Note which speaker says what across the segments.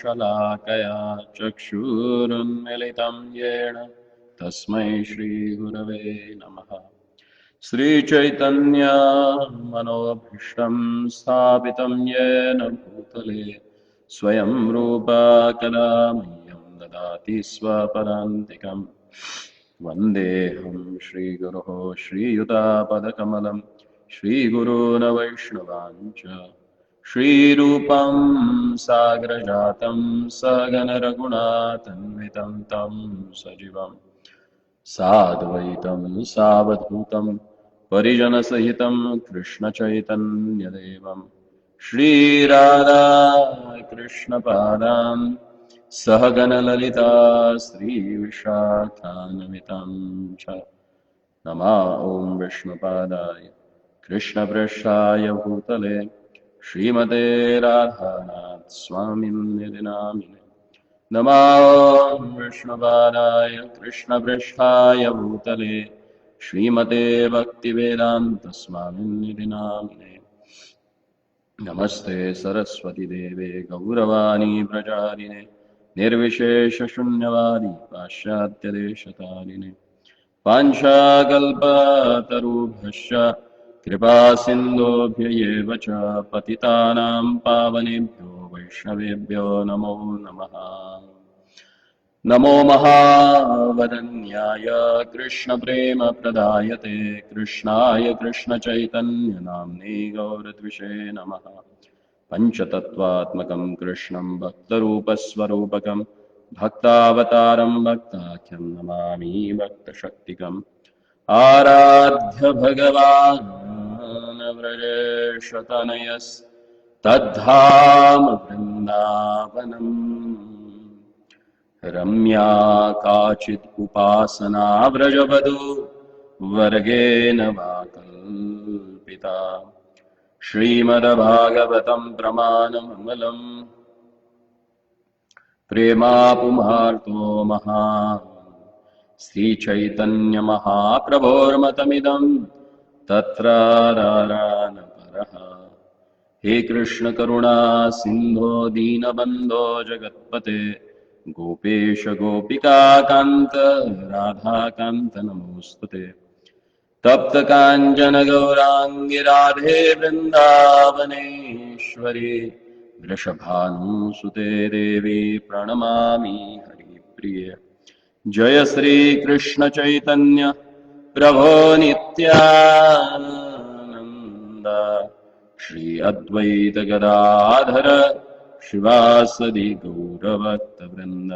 Speaker 1: शलाकया चक्षुरुन्मिलितं येन तस्मै श्रीगुरवे नमः। श्रीचैतन्य मनोभीष्टं स्थापितं येन भूतले स्वयं रूपा कदा मह्यं ददाति स्वपदान्तिकम्। वन्देऽहं श्रीगुरोः श्रीयुतापदकमलं श्रीगुरून् वैष्णवाञ्च श्रीरूपं साग्रजातं सगणरघुनाथन्वितं तं सजीवम् साद्वैतं सावधूतं परिजनसहितं कृष्णचैतन्यदेवं श्रीराधा कृष्णपादान् सहगणललिता श्रीविशाखान्वितं च नमः। ॐ विष्णुपादाय कृष्णप्रेष्ठाय भूतले श्रीमते राधानाथ स्वामिन्निधि नामिने नमः। विष्णुपादाय कृष्णप्रेष्ठाय भूतले श्रीमते भक्तिवेदान्त स्वामिन्निधि नामिने नमस्ते सरस्वती देवे गौरवाणी प्रचारिणे निर्विशेषशून्यवादी पाश्चात्यदेशतारिणे पाञ्चाकल्पतरुभ्यश्च कृपा सिन्धुभ्य एव च पतितानां पावनेभ्यो वैष्णवेभ्यो नमो नमः। नमो महावदन्याय कृष्णप्रेमप्रदायते कृष्णाय कृष्णचैतन्यनाम्ने गौरद्विषे नमः। पञ्चतत्त्वात्मकं कृष्णं भक्तरूपस्वरूपकं भक्तावतारं भक्ताख्यं नमामि भक्तशक्तिकम्। आराध्य भगवान् व्रजेशतनयस्तद्धाम वृन्दावनम् रम्या काचित् उपासना व्रजवधू वर्गेण वा कल्पिता। श्रीमद्भागवतं प्रमाणमङ्गलम् प्रेमापुमार्तो महान् श्रीचैतन्यमहाप्रभोर्मतमिदं तत्र रारानपरः। हे कृष्ण करुणा सिन्धो दीनबन्धो जगत्पते गोपेश गोपिका कान्त राधाकान्त नमोस्तुते। तप्त काञ्चन गौराङ्गी राधे वृन्दावनेश्वरी वृषभानुसुते देवी प्रणमामि हरिप्रिये। जय श्री कृष्ण चैतन्य प्रभो नित्यानंद श्री अद्वैत गदाधर शिवासदि गौरभक्तवृंद।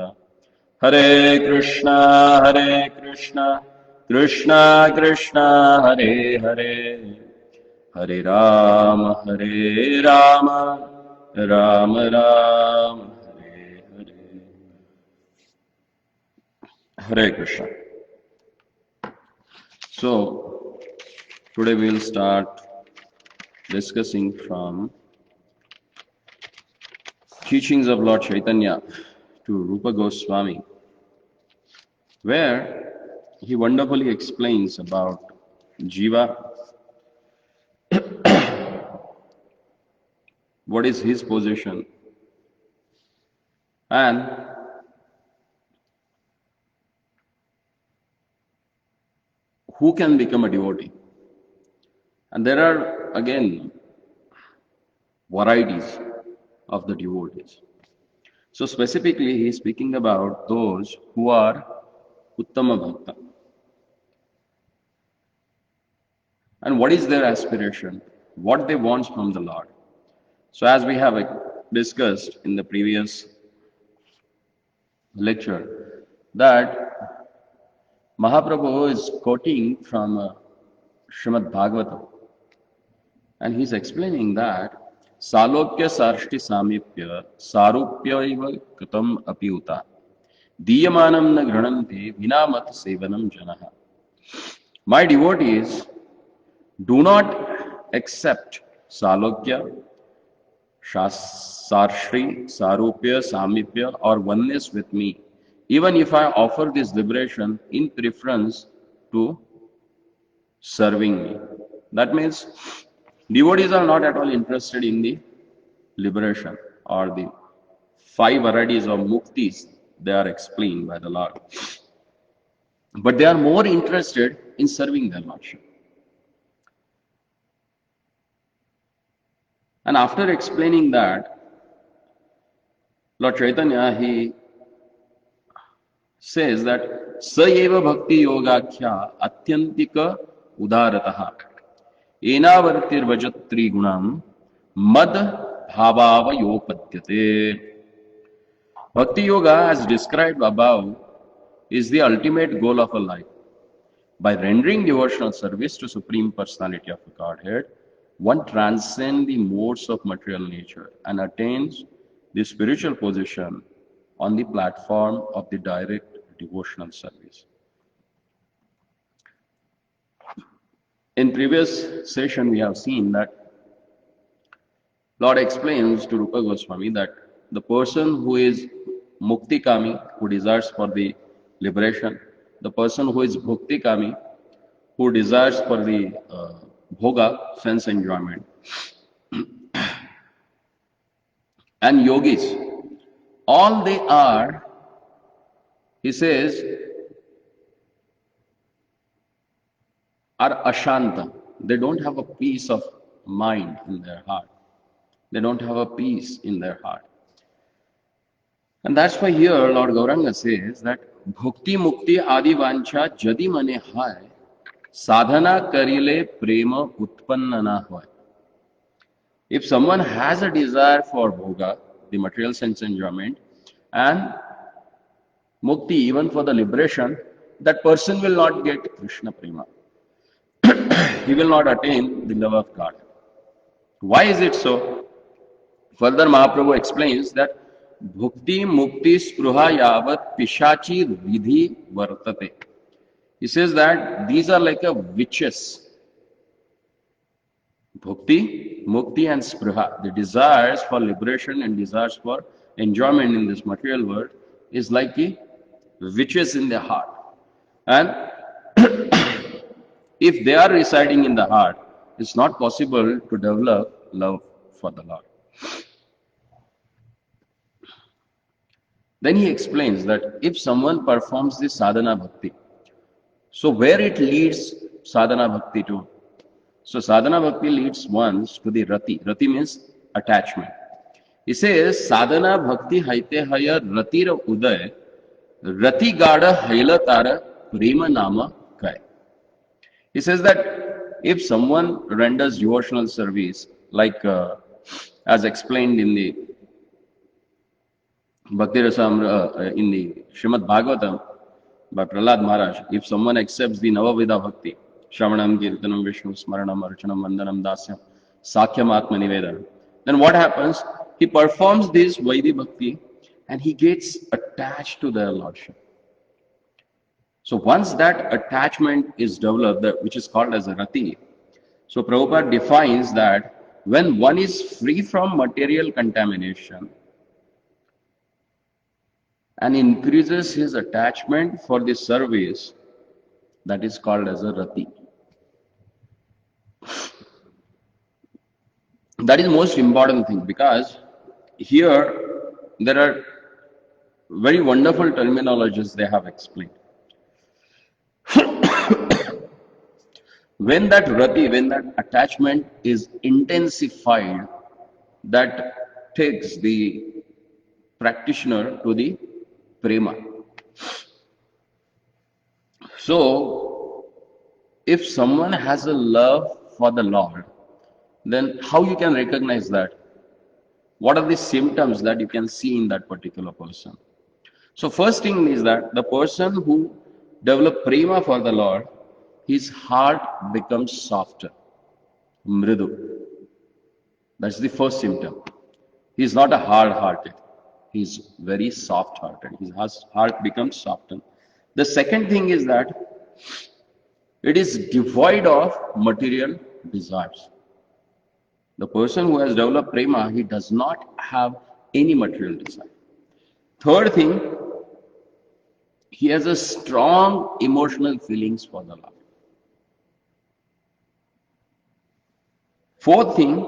Speaker 1: हरे Krishna Krishna Krishna Hare Hare Hare Ram Ram Ram Hare Hare. Hare Krishna. So, today we will start discussing from teachings of Lord Chaitanya to Rupa Goswami, where he wonderfully explains about Jiva, what is his position, and who can become a devotee. And there are again varieties of the devotees. So specifically he is speaking about those who are Uttama Bhakta. And what is their aspiration? What they want from the Lord. So as we have discussed in the previous lecture, that Mahaprabhu is quoting from Srimad Bhagavatam, and he's explaining that Salokya Sarshti Samipya Sarupya iva Katam Apyuta Diyamanam na Grananti Vinamat Sevanam Janaha. My devotees do not accept Salokya, Sarshri, Sarupya, Samipya or oneness with me, even if I offer this liberation in preference to serving me. That means devotees are not at all interested in the liberation or the 5 varieties of muktis, they are explained by the Lord. But they are more interested in serving their Lordship. And after explaining that, Lord Chaitanya, he says that Sayeva Bhakti Yogakhya Atyantika Udarataha Enavartir Vajatri Gunam Mad Bhavava Yopatyate. Bhakti Yoga, as described above, is the ultimate goal of a life. By rendering devotional service to Supreme Personality of the Godhead, one transcends the modes of material nature and attains the spiritual position on the platform of the direct devotional service. In previous session, we have seen that Lord explains to Rupa Goswami that the person who is Muktikami, who desires for the liberation, the person who is Bhuktikami, who desires for the bhoga, sense enjoyment, and yogis, all they are, he says, are ashanta. They don't have a peace of mind in their heart. They don't have a peace in their heart. And that's why here Lord Gauranga says that Bhukti Mukti Adi Vancha Jadi Mane Hai Sadhana Karile Prema Utpanna Na Hoy. If someone has a desire for bhoga, the material sense enjoyment, and mukti, even for the liberation, that person will not get Krishna Prema. He will not attain the love of God. Why is it so? Further, Mahaprabhu explains that Bhukti Mukti Spruha Yavat Pishachi Vidhi Vartate. He says that these are like a witches. Bhukti, Mukti and Spruha, the desires for liberation and desires for enjoyment in this material world is like the witches in the heart. And if they are residing in the heart, it's not possible to develop love for the Lord. Then he explains that if someone performs this sadhana bhakti, so where it leads sadhana bhakti to? So sadhana bhakti leads ones to the rati. Rati means attachment. He says sadhana bhakti haite haya ratira uday rati gada hailatara prema nama kai. He says that if someone renders devotional service, like as explained in the Bhakti Rasamrita, in the Srimad Bhagavatam by Prahlad Maharaj, if someone accepts the Navavidha Bhakti, Shravanam, Kirtanam, Vishnu, Smaranam, Archanam, Vandanam, Dasyam, Sakhyam, Atma Nivedana, then what happens? He performs this Vaidhi Bhakti and he gets attached to their Lordship. So once that attachment is developed, which is called as a rati, so Prabhupada defines that when one is free from material contamination and increases his attachment for the service, that is called as a rati. That is the most important thing, because here there are very wonderful terminologies they have explained. When that rati, when that attachment is intensified, that takes the practitioner to the prema. So, if someone has a love for the Lord, then how you can recognize that? What are the symptoms that you can see in that particular person? So first thing is that the person who develops prema for the Lord, his heart becomes softer, mridu. That's the first symptom. He is not a hard-hearted. He is very soft-hearted. His heart becomes softened. The second thing is that it is devoid of material desires. The person who has developed prema, he does not have any material desire. Third thing, he has a strong emotional feelings for the Lord. Fourth thing,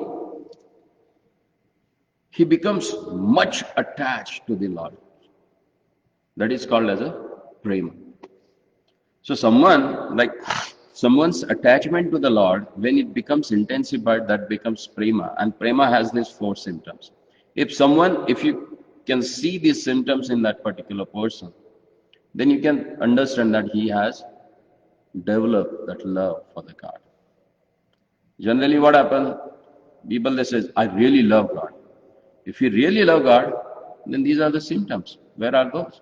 Speaker 1: he becomes much attached to the Lord. That is called as a prema. So someone's attachment to the Lord, when it becomes intensified, that becomes prema. And prema has these four symptoms. If you can see these symptoms in that particular person, then you can understand that he has developed that love for the God. Generally what happens, people they say, I really love God. If you really love God, then these are the symptoms. Where are those?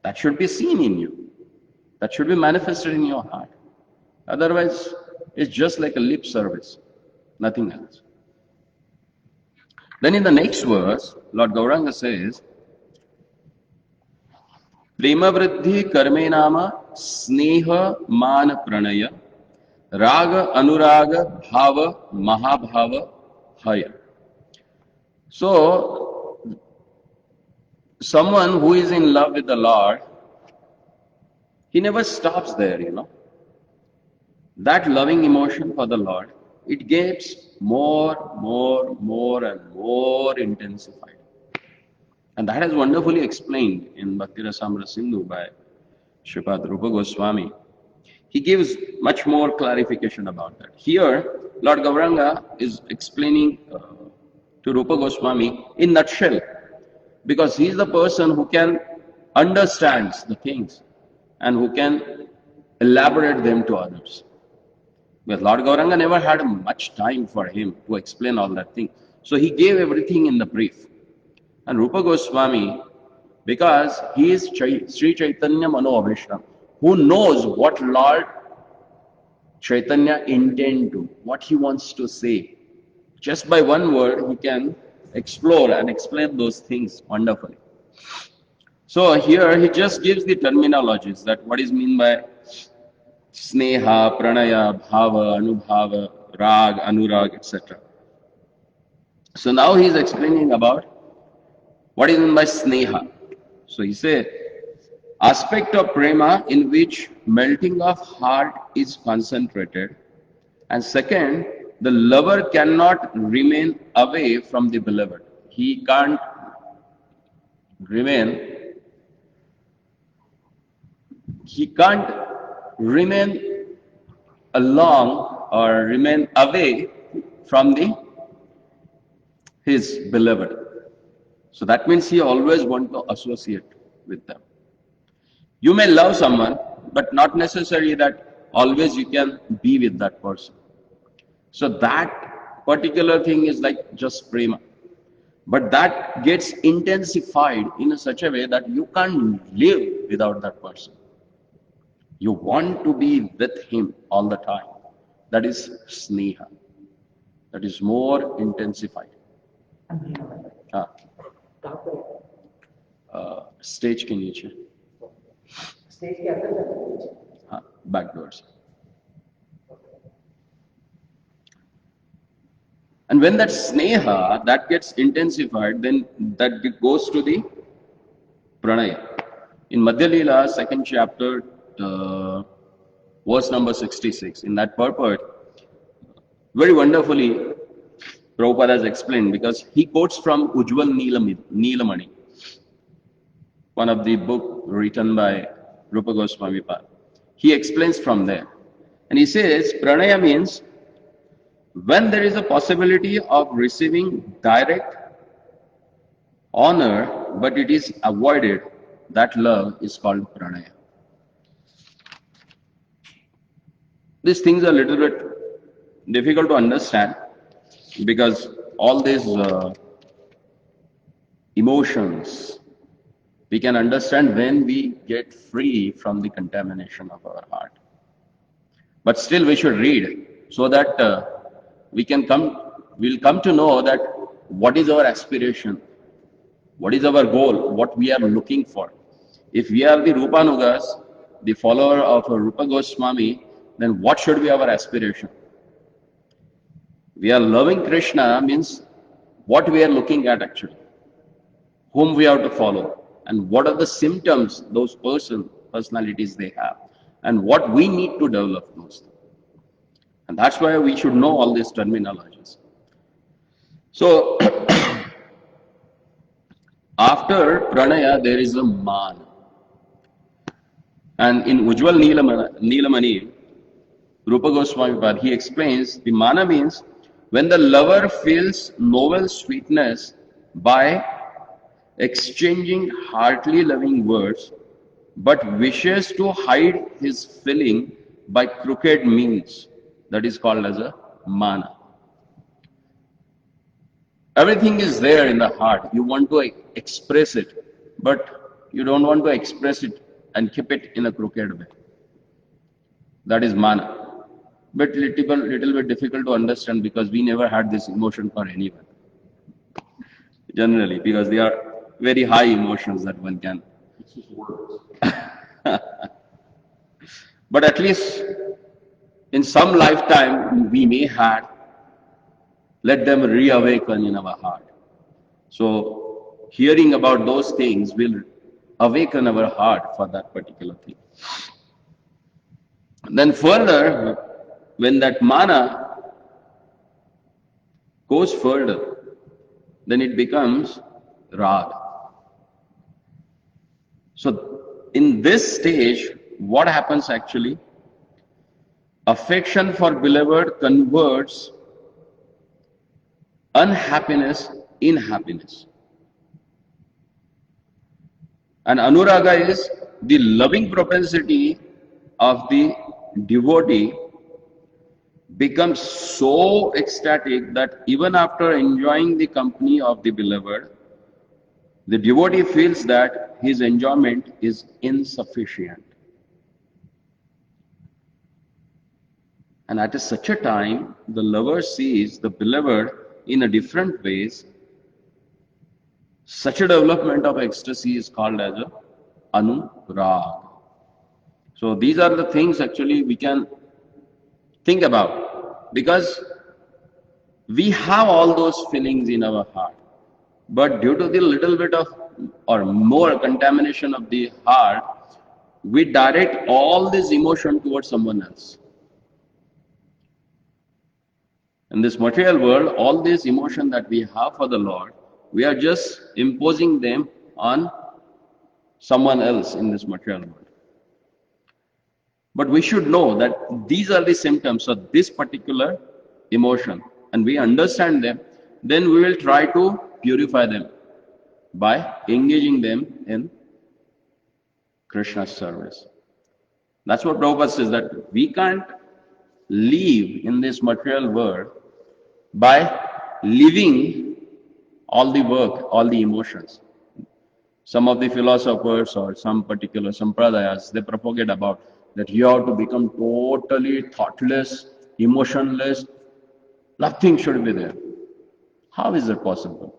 Speaker 1: That should be seen in you. That should be manifested in your heart. Otherwise, it's just like a lip service, nothing else. Then in the next verse, Lord Gauranga says, Prema vriddhi karme nama sneha man pranaya raga anuraga bhava mahabhava haya. So, someone who is in love with the Lord, he never stops there. That loving emotion for the Lord, it gets more and more intensified. And that is wonderfully explained in Bhakti Rasamrita Sindhu by Sripad Rupa Goswami. He gives much more clarification about that. Here, Lord Gauranga is explaining to Rupa Goswami in nutshell, because he is the person who can understand the things and who can elaborate them to others. But Lord Gauranga never had much time for him to explain all that thing. So he gave everything in the brief. And Rupa Goswami, because he is Sri Chaitanya Mano Abhishtam, who knows what Lord Chaitanya intends to, what he wants to say. Just by one word, he can explore and explain those things wonderfully. So here he just gives the terminologies, that what is meant by sneha, pranaya, bhava, anubhava, rag, anurag, etc. So now he is explaining about what is meant by sneha. So he said, aspect of prema in which melting of heart is concentrated. And second, the lover cannot remain away from the beloved. He can't remain along or remain away from his beloved. So that means he always wants to associate with them. You may love someone, but not necessarily that always you can be with that person. So that particular thing is like just prema. But that gets intensified in such a way that you can't live without that person. You want to be with him all the time. That is sneha. That is more intensified. Stage के नीचे
Speaker 2: stage के अंदर जाते हैं
Speaker 1: backwards. And when that sneha that gets intensified, then that goes to the pranaya. In Madhya Leela, second chapter, verse number 66, in that purport, very wonderfully Prabhupada has explained, because he quotes from Ujjwal Neelamani, one of the book written by Rupa Goswami Pad. He explains from there. And he says, pranaya means when there is a possibility of receiving direct honor, but it is avoided, that love is called pranaya. These things are a little bit difficult to understand, because all these emotions we can understand when we get free from the contamination of our heart. But still we should read, so that we'll come to know that what is our aspiration, what is our goal, what we are looking for. If we are the Rupanugas, the follower of Rupa Goswami, then what should be our aspiration? We are loving Krishna means what we are looking at actually, whom we have to follow, and what are the symptoms those personalities they have, and what we need to develop those. And that's why we should know all these terminologies. So After pranaya, there is a man. And in Ujjwal Neelamani, Rupa Goswami Pad, he explains the mana means when the lover feels novel sweetness by exchanging heartily loving words, but wishes to hide his feeling by crooked means. That is called as a mana. Everything is there in the heart. You want to express it, but you don't want to express it and keep it in a crooked way. That is mana. But little bit difficult to understand because we never had this emotion for anyone. Generally, because they are very high emotions that one can.
Speaker 2: It's just words.
Speaker 1: But at least in some lifetime we may have, let them reawaken in our heart. So hearing about those things will awaken our heart for that particular thing. And then further, when that mana goes further, then it becomes rag. So in this stage, what happens actually? Affection for beloved converts unhappiness in happiness. And anuraga is the loving propensity of the devotee becomes so ecstatic that even after enjoying the company of the beloved, the devotee feels that his enjoyment is insufficient. And at such a time, the lover sees the beloved in a different ways. Such a development of ecstasy is called as a anurag. So these are the things actually we can think about, because we have all those feelings in our heart, but due to the little bit of or more contamination of the heart, we direct all this emotion towards someone else. In this material world, all this emotion that we have for the Lord, we are just imposing them on someone else in this material world. But we should know that these are the symptoms of this particular emotion, and we understand them, then we will try to purify them by engaging them in Krishna's service. That's what Prabhupada says, that we can't live in this material world by living all the work, all the emotions. Some of the philosophers or some particular sampradayas, they propagate about that you have to become totally thoughtless, emotionless, nothing should be there. How is that possible?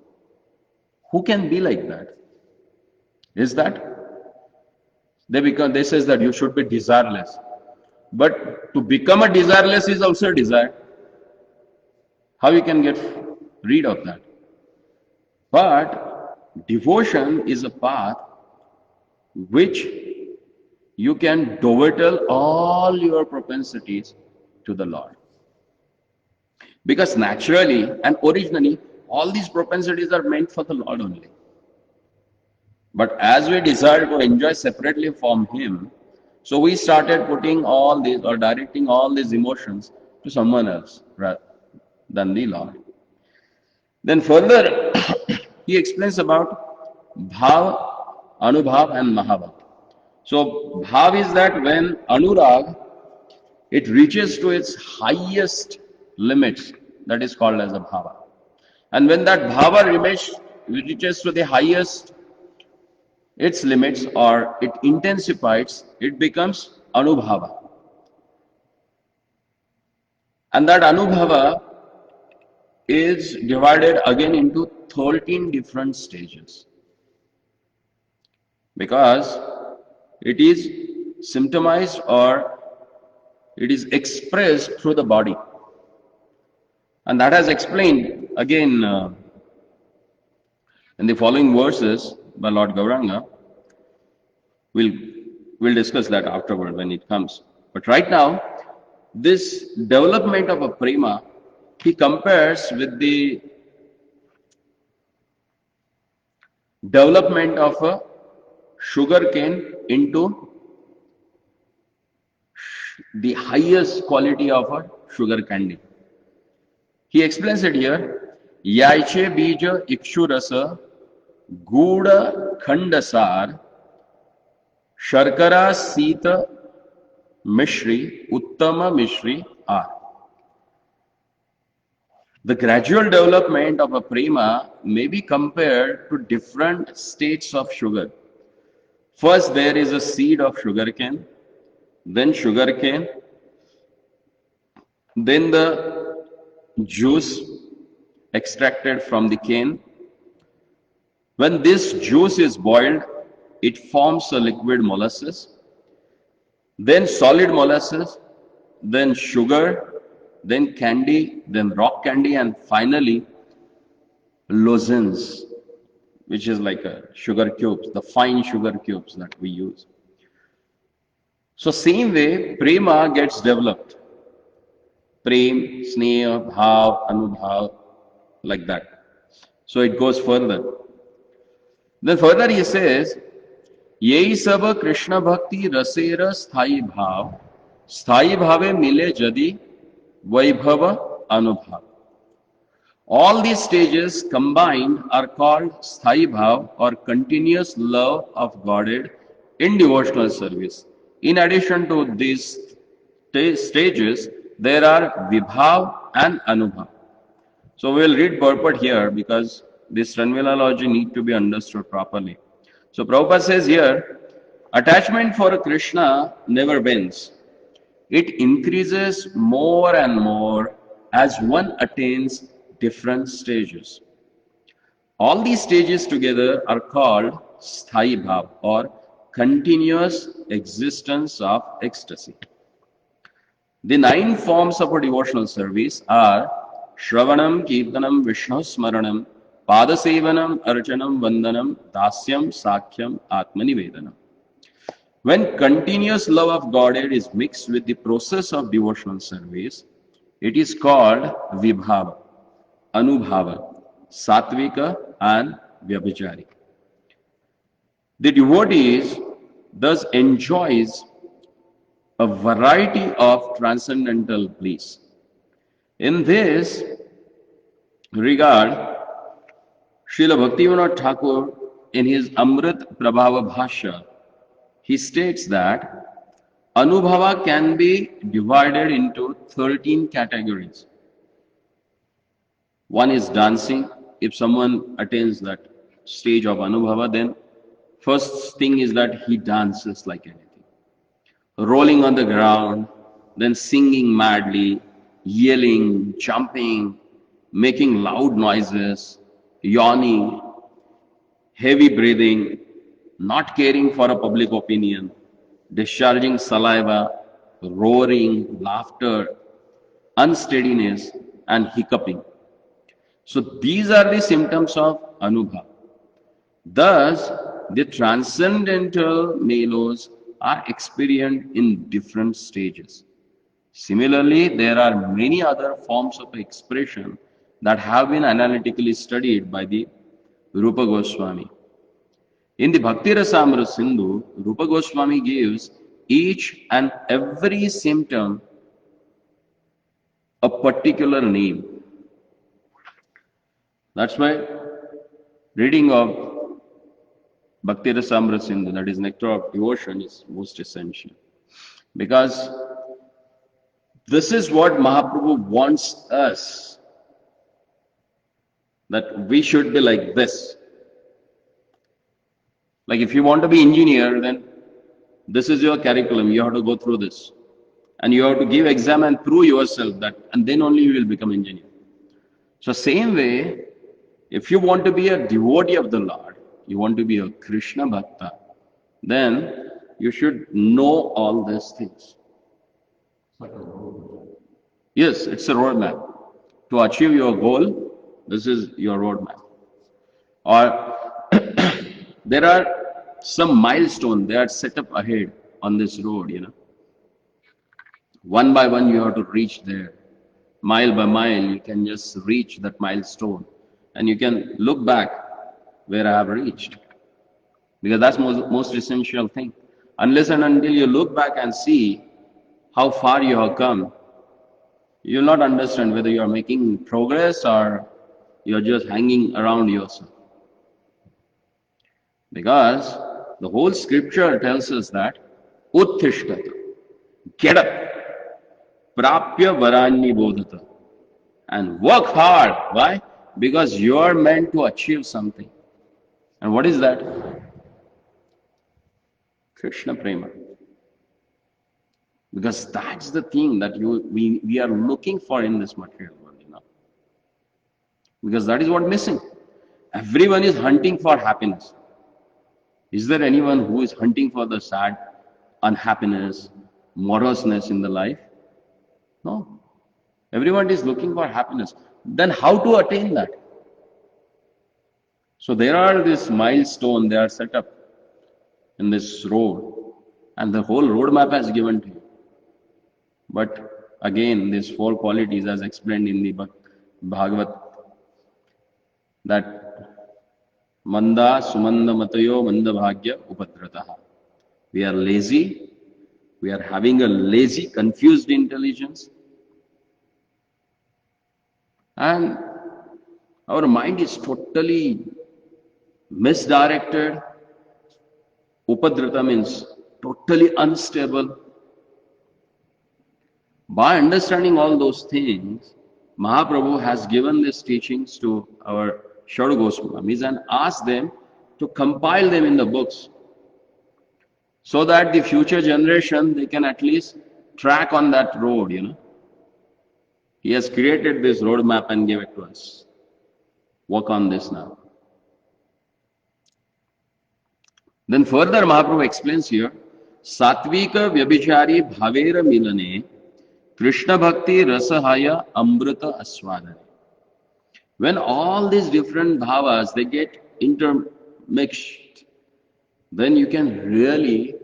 Speaker 1: Who can be like that? Is that? They says that you should be desireless. But to become a desireless is also a desire. How you can get rid of that? But devotion is a path which you can dovetail all your propensities to the Lord. Because naturally and originally, all these propensities are meant for the Lord only. But as we desire to enjoy separately from Him, so we started putting all these or directing all these emotions to someone else rather than the Lord. Then further, he explains about bhav, anubhav and mahabhav. So bhav is that when anurag, it reaches to its highest limits, that is called as a bhava. And when that bhava reaches to the highest its limits or it intensifies, it becomes anubhava. And that anubhava is divided again into 13 different stages, because it is symptomized or it is expressed through the body. And that has explained again in the following verses by Lord Gauranga. We'll discuss that afterward when it comes. But right now, this development of a prema, he compares with the development of a sugar cane into the highest quality of a sugar candy. He explains it here. यायचे बीज इक्षुरस गूढ़ खंडसार शर्करा शीत मिश्री उत्तम मिश्री are. The gradual development of a prema may be compared to different states of sugar. First, there is a seed of sugarcane, then sugarcane, then the juice extracted from the cane. When this juice is boiled, it forms a liquid molasses, then solid molasses, then sugar, then candy, then rock candy, and finally lozenge, which is like a sugar cubes, the fine sugar cubes that we use. So same way, prema gets developed. Prem, sneha, bhav, anubhav, like that. So it goes further. Then further he says, यही सब कृष्ण भक्ति रसेर स्थायी भावे मिले जदि वैभव अनुभव. All these stages combined are called sthayi bhav or continuous love of Godhead in devotional service. In addition to these stages, there are vibhav and anubhav. So we will read purport here because this terminology need to be understood properly. So Prabhupada says here, attachment for Krishna never bends. It increases more and more as one attains different stages. All these stages together are called sthayi bhav or continuous existence of ecstasy. The 9 forms of a devotional service are Shravanam, Kirtanam, Vishnu Smaranam, Padasevanam, Archanam, Vandanam, Dasyam, Sakhyam, Atmanivedanam. When continuous love of Godhead is mixed with the process of devotional service, it is called Vibhava, Anubhava, Satvika, and Vyabhichari. The devotee thus enjoys a variety of transcendental bliss. In this regard, Srila Bhaktivinoda Thakur, in his Amrit Prabhava Bhashya, he states that Anubhava can be divided into 13 categories. One is dancing. If someone attains that stage of Anubhava, then first thing is that he dances like anything. Rolling on the ground, then singing madly, yelling, jumping, making loud noises, yawning, heavy breathing, not caring for a public opinion, discharging saliva, roaring, laughter, unsteadiness, and hiccuping. So these are the symptoms of Anubhava. Thus, the transcendental mellows are experienced in different stages. Similarly, there are many other forms of expression that have been analytically studied by the Rupa Goswami. In the Bhakti Rasamrita Sindhu, Rupa Goswami gives each and every symptom a particular name. That's why reading of Bhakti Rasamrita Sindhu, that is nectar of devotion, is most essential. Because this is what Mahaprabhu wants us, that we should be like this. Like if you want to be engineer, then this is your curriculum, you have to go through this. And you have to give exam and prove yourself that, and then only you will become engineer. So same way, if you want to be a devotee of the Lord, you want to be a Krishna Bhakta, then you should know all these things. Yes, it's a roadmap. To achieve your goal, this is your roadmap. Or there are some milestones, they are set up ahead on this road, One by one you have to reach there. Mile by mile, you can just reach that milestone. And you can look back where I have reached. Because that's most essential thing. Unless and until you look back and see how far you have come, you'll not understand whether you are making progress or you're just hanging around yourself. Because the whole scripture tells us that Utthishtata, get up, prapya varani bodhata, and work hard. Why? Because you are meant to achieve something. And what is that? Krishna Prema. Because that's the thing that we are looking for in this material world, Because that is what missing. Everyone is hunting for happiness. Is there anyone who is hunting for the sad unhappiness, moroseness in the life? No. Everyone is looking for happiness. Then how to attain that? So there are this milestone, they are set up in this road, and the whole roadmap has given to you. But again, these four qualities as explained in the Bhagavat, that Manda Sumanda Matayo Manda Bhagya Upadrataha. We are lazy, we are having a lazy, confused intelligence, and our mind is totally misdirected. Upadrata means totally unstable. By understanding all those things, Mahaprabhu has given these teachings to our Sadhu Goswamis and asked them to compile them in the books so that the future generation, they can at least track on that road, He has created this roadmap and gave it to us. Work on this now. Then further Mahaprabhu explains here, Satvika Vyabhichari Bhavera Milane Krishna Bhakti Rasahaya Amrita Aswadane. When all these different bhavas, they get intermixed, then you can really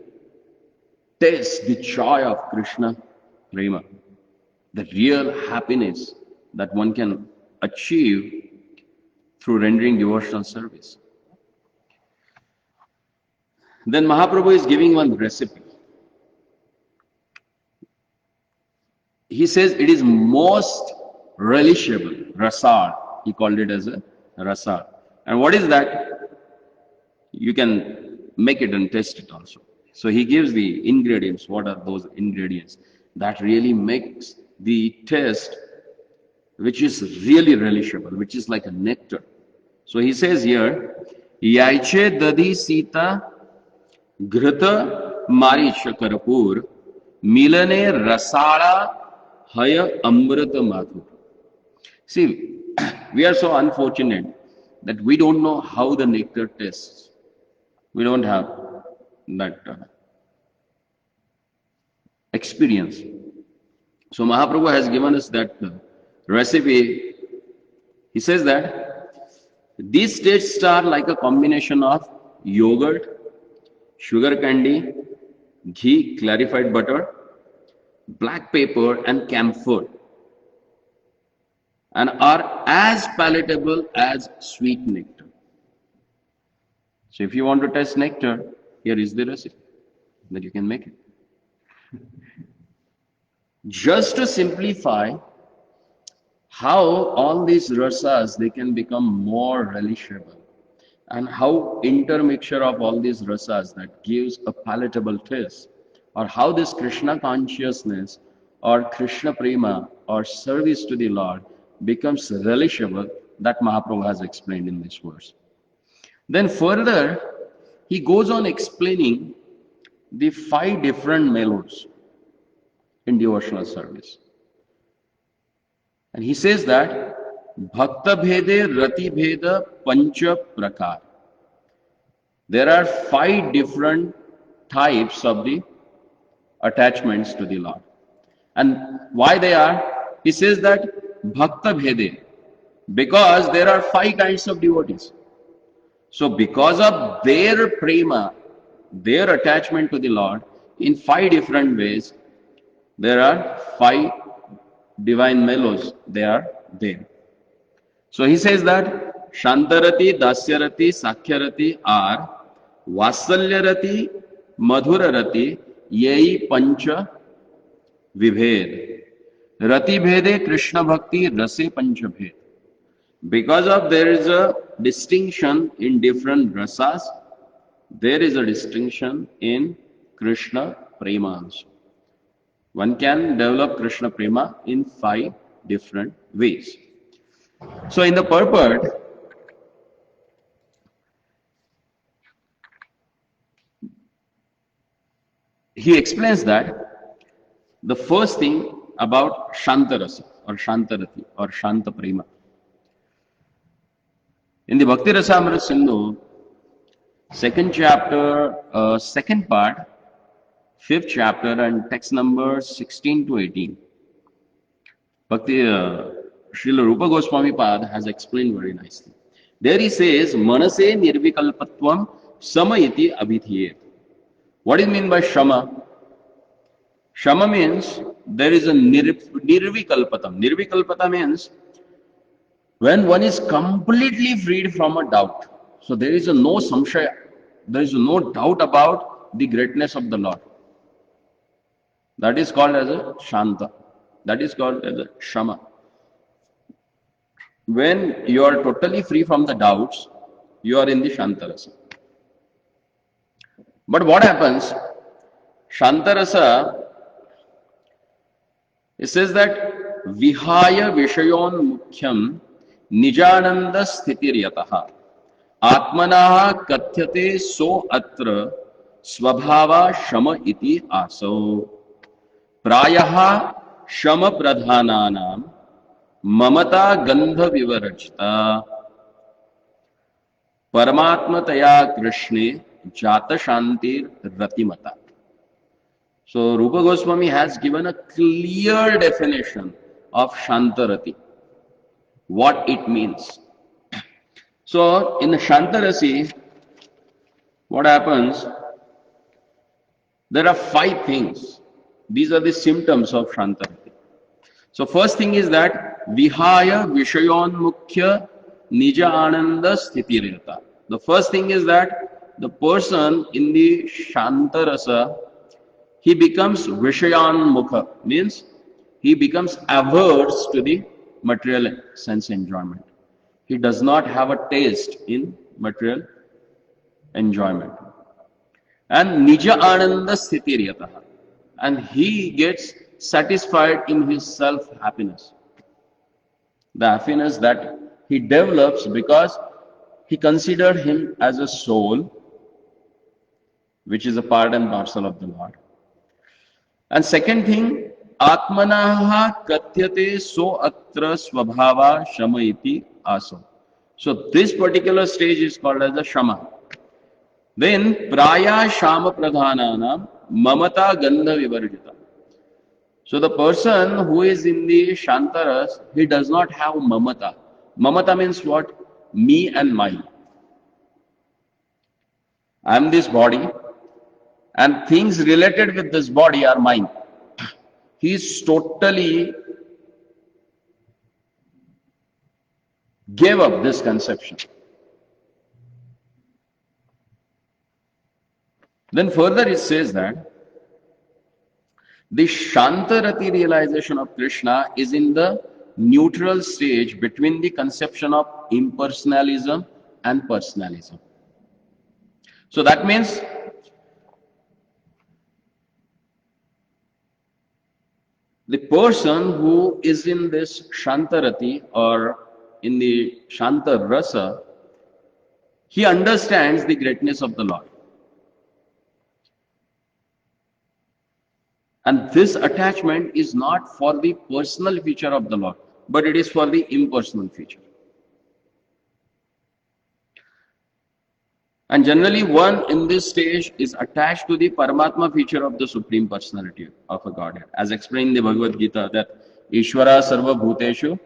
Speaker 1: taste the joy of Krishna Prema, the real happiness that one can achieve through rendering devotional service. Then Mahaprabhu is giving one recipe. He says it is most relishable, rasar. He called it as a rasar. And what is that? You can make it and taste it also. So he gives the ingredients. What are those ingredients that really makes the taste, which is really relishable, which is like a nectar. So he says here, Yaiche dadi sita घृत मारीच कर्पूर मिलने रसाला haya amrita madhur. See, we are so unfortunate that we don't know how the nectar tastes. We don't have that experience. So Mahaprabhu has given us that recipe. He says that these tastes are like a combination of yogurt, sugar candy, ghee, clarified butter, black pepper and camphor, and are as palatable as sweet nectar. So if you want to taste nectar, here is the recipe that you can make it. Just to simplify how all these rasas, they can become more relishable, and how intermixture of all these rasas that gives a palatable taste, or how this Krishna consciousness or Krishna prema or service to the Lord becomes relishable, that Mahaprabhu has explained in this verse. Then further, he goes on explaining the 5 different mellows in devotional service. And he says that Bhakta Bhede Rati Bheda Pancha Prakar. There are 5 different types of the attachments to the Lord. And why they are? He says that Bhakta Bhede, because there are 5 kinds of devotees. So because of their prema, their attachment to the Lord, in 5 different ways, there are 5 divine mellows, they are there. So he says that Shantarati, Dasyarati, Sakhyarati are Vasalyarati, Madhurarati, Yei Pancha Vibhed. Rati Bhede Krishna Bhakti Rase Pancha Bhed. Because of there is a distinction in different rasas, there is a distinction in Krishna Prema also. One can develop Krishna Prema in 5 different ways. So in the purport, he explains that the first thing about Shantarasa or Shantarati or Shanta Prema. In the Bhakti Rasamrita Sindhu, second chapter, second part, fifth chapter and text number 16 to 18, Bhakti Srila Rupa Goswami Pad has explained very nicely. There he says, Manase nirvikalpatvam samayiti abhithiyet. What is meant by Shama? Shama means there is a nirvikalpatam. Nirvikalpata means when one is completely freed from a doubt. So there is no samshaya, there is no doubt about the greatness of the Lord. That is called as a Shanta. That is called as a Shama. When you are totally free from the doubts, you are in the Shantarasa. But what happens? Shantarasa, it says that Vihaya Vishayon Mukhyam Nijananda Sthitiriyataha Atmanaha Kathyate So Atra Swabhava Shama Iti Aso Prayaha Shama Pradhananam Mamata Gandha Vivarajta Paramatmataya Krishne Jata Shantir Ratimata. So Rupa Goswami has given a clear definition of Shantarati, what it means. So in the Shantarasi, what happens? There are 5 things. These are the symptoms of Shantarati. So first thing is that Vihaya Vishayon Mukhya Nija Ananda Sthitirata. The first thing is that the person in the Shantarasa, he becomes Vishayan Mukha, means he becomes averse to the material sense enjoyment. He does not have a taste in material enjoyment. And Nija Ananda Sthitiriyataha. And he gets satisfied in his self-happiness. The happiness that he develops because he considered him as a soul, which is a part and parcel of the Lord. And second thing, Atmanaha Kathyate So Atra Swabhava Shama Iti Aso. So this particular stage is called as the Shama. Then Praya Shama Pradhananam Mamata Gandha Vivarjita. So the person who is in the Shantaras, he does not have Mamata. Mamata means what? Me and mine. I am this body, and things related with this body are mine. He is totally gave up this conception. Then further it says that the Shantarati realization of Krishna is in the neutral stage between the conception of impersonalism and personalism. So that means the person who is in this Shantarati or in the Shanta Rasa, he understands the greatness of the Lord. And this attachment is not for the personal feature of the Lord, but it is for the impersonal feature. And generally one in this stage is attached to the Paramatma feature of the Supreme Personality of a Godhead. As explained in the Bhagavad Gita, that Ishvara Sarva Bhuteshu,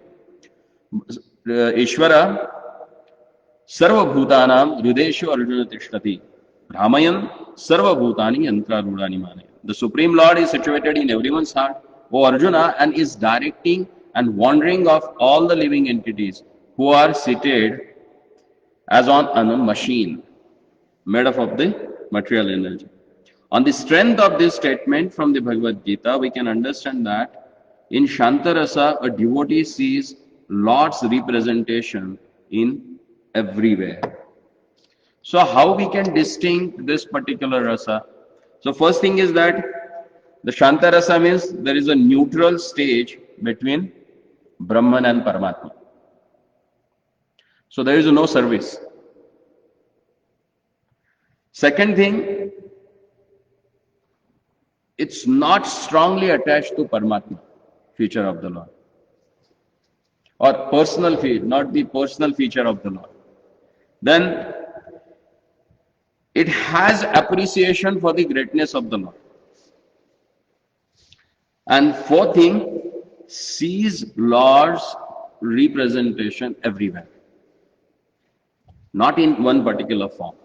Speaker 1: Ishvara Sarva Bhutanam Hrudeshu Arjuna Tishtati, Brahmayan Sarva Bhutani Yantra Rudani Mane. The Supreme Lord is situated in everyone's heart, O Arjuna, and is directing and wandering of all the living entities who are seated as on a machine made up of the material energy. On the strength of this statement from the Bhagavad Gita, we can understand that in Shantarasa, a devotee sees Lord's representation in everywhere. So how we can distinct this particular rasa? So first thing is that the Shantarasa means there is a neutral stage between Brahman and Paramatma. So there is no service. Second thing, it's not strongly attached to Paramatma, feature of the Lord. Or personal feature, not the personal feature of the Lord. Then it has appreciation for the greatness of the Lord. And fourth thing, sees Lord's representation everywhere, not in one particular form.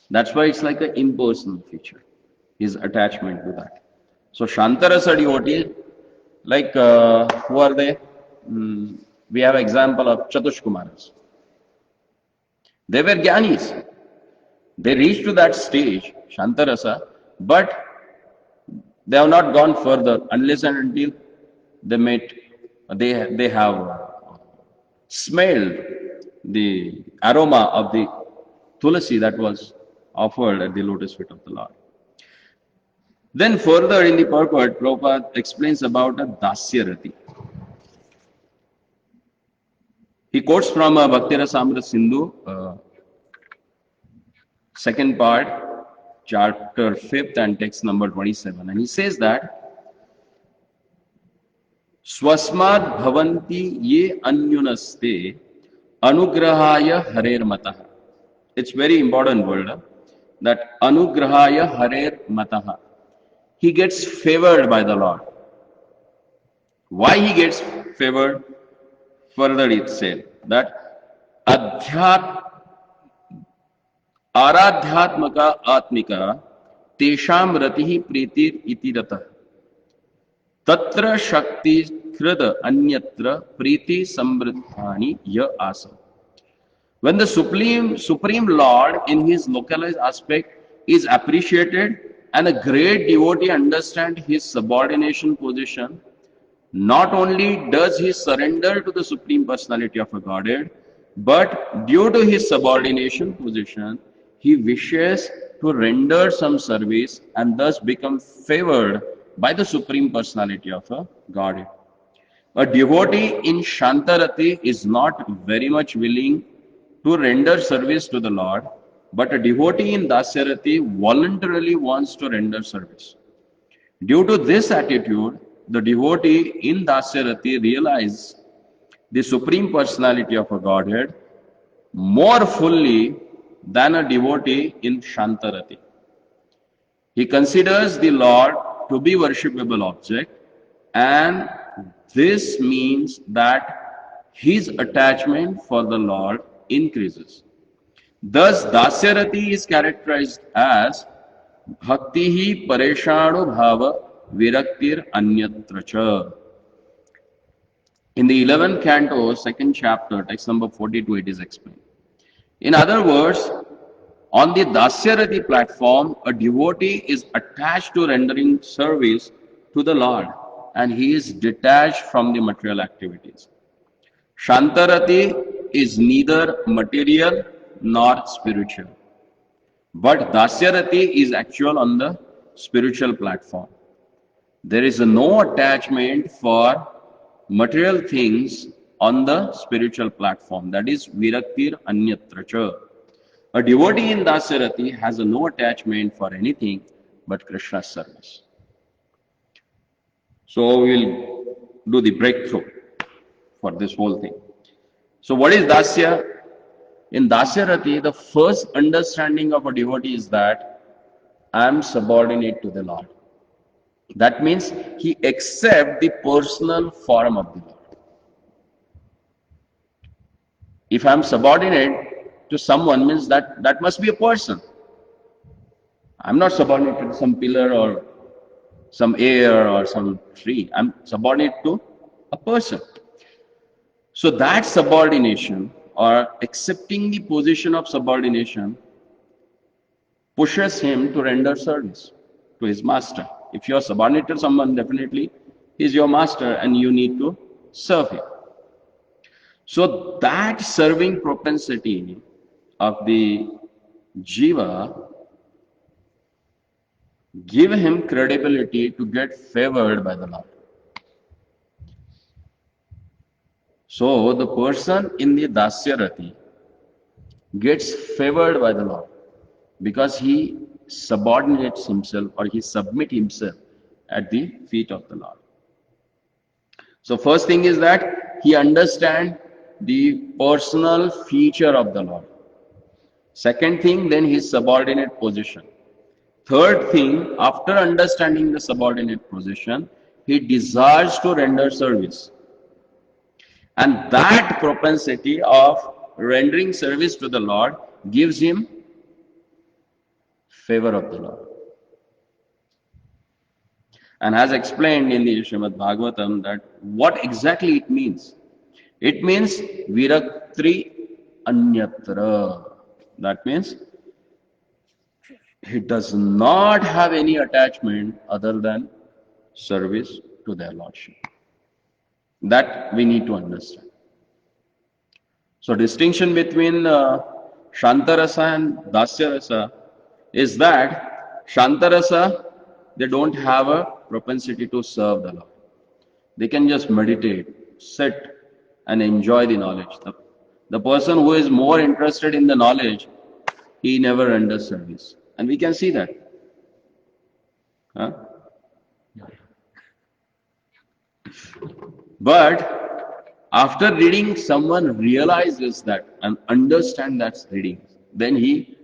Speaker 1: That's why it's like an impersonal feature, his attachment to that. So Shantarasa devotee, like who are they? We have example of Chatushkumaras. They were Gyanis. They reached to that stage, Shantarasa, but they have not gone further unless and until they have smelled the aroma of the tulasi that was offered at the lotus feet of the Lord. Then further in the purport, Prabhupada explains about a Dasyarati. He quotes from Bhakti Rasamrita Sindhu, second part, chapter 5th and text number 27. And he says that Swasmad bhavanti ye anyunaste anugrahaya harer mataha. It's very important word, that anugrahaya harer mataha. He gets favored by the Lord. Why he gets favored? Further it said that आराध्यात्मका आत्मिका तेषाम रतिः प्रीतिर इति रतः तत्र शक्ति कृद अन्यत्र प्रीति समृद्धानि य आसव. When the Supreme Lord in his localized aspect is appreciated and a great devotee understands his subordination position, not only does he surrender to the Supreme Personality of a Godhead, but due to his subordination position, he wishes to render some service and thus become favored by the Supreme Personality of a Godhead. A devotee in Shantarati is not very much willing to render service to the Lord, but a devotee in Dasyarati voluntarily wants to render service. Due to this attitude, the devotee in Dasyarati realizes the Supreme Personality of a Godhead more fully than a devotee in Shantarati. He considers the Lord to be worshipable object, and this means that his attachment for the Lord increases. Thus, Dasyarati is characterized as Bhaktihi Pareshanu Bhava Viraktir Anyatra Cha. In the 11th canto, 2nd chapter, text number 42, it is explained. In other words, on the Dasyarati platform, a devotee is attached to rendering service to the Lord and he is detached from the material activities. Shantarati is neither material nor spiritual, but Dasyarati is actual on the spiritual platform. There is no attachment for material things on the spiritual platform, that is Viraktir Anyatra Cha. A devotee in Dasyarati has no attachment for anything but Krishna's service. So we will do the breakthrough for this whole thing. So what is Dasya? In Dasyarati, the first understanding of a devotee is that I am subordinate to the Lord. That means he accepts the personal form of the Lord. If I am subordinate to someone, means that must be a person. I'm not subordinate to some pillar or some air or some tree. I'm subordinate to a person. So that subordination or accepting the position of subordination pushes him to render service to his master. If you are subordinate to someone, definitely he is your master and you need to serve him. So that serving propensity of the jiva give him credibility to get favored by the Lord. So the person in the Dasyarati gets favored by the Lord because he subordinates himself or he submits himself at the feet of the Lord. So first thing is that he understands the personal feature of the Lord. Second thing, then his subordinate position. Third thing, after understanding the subordinate position, he desires to render service. And that propensity of rendering service to the Lord gives him favor of the Lord. And as explained in the Srimad Bhagavatam, that what exactly it means. It means viraktri anyatra. That means he does not have any attachment other than service to their Lordship. That we need to understand. So distinction between Shantarasa and Dasyarasa is that Shantarasa, they don't have a propensity to serve the Lord. They can just meditate, sit and enjoy the knowledge. The person who is more interested in the knowledge, he never renders service. And we can see that. Huh? But after reading, someone realizes that and understand that reading, then he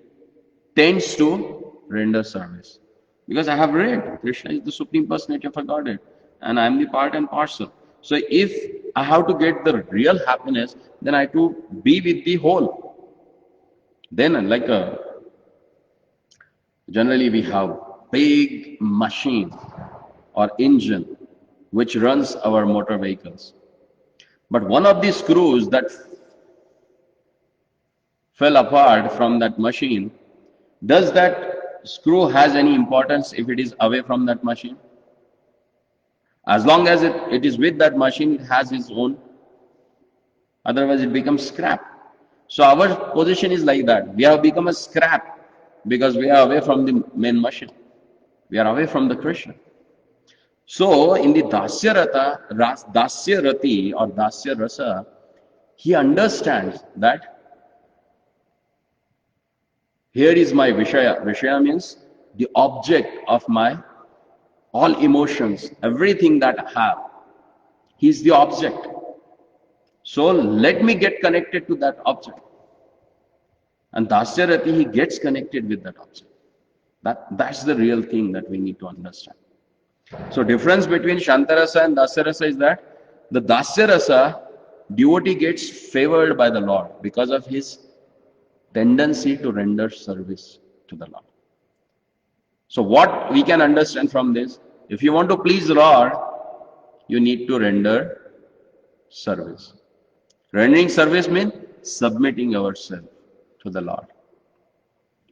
Speaker 1: tends to render service. Because I have read, Krishna is the Supreme Personality of Godhead, and I am the part and parcel. So if I have to get the real happiness, then I have to be with the whole. Then like generally we have big machine or engine which runs our motor vehicles. But one of the screws that fell apart from that machine, does that screw has any importance if it is away from that machine? As long as it is with that machine, it has its own. Otherwise, it becomes scrap. So our position is like that. We have become a scrap because we are away from the main machine. We are away from the Krishna. So in the Dasyarati or Dasya Rasa, he understands that here is my Vishaya. Vishaya means the object of my all emotions, everything that I have. He is the object. So let me get connected to that object. And Dasyarati, he gets connected with that object. That's the real thing that we need to understand. So difference between Shantarasa and Dasyarasa is that the Dasyarasa devotee gets favored by the Lord because of his tendency to render service to the Lord. So what we can understand from this, if you want to please the Lord, you need to render service. Rendering service means submitting ourselves to the Lord.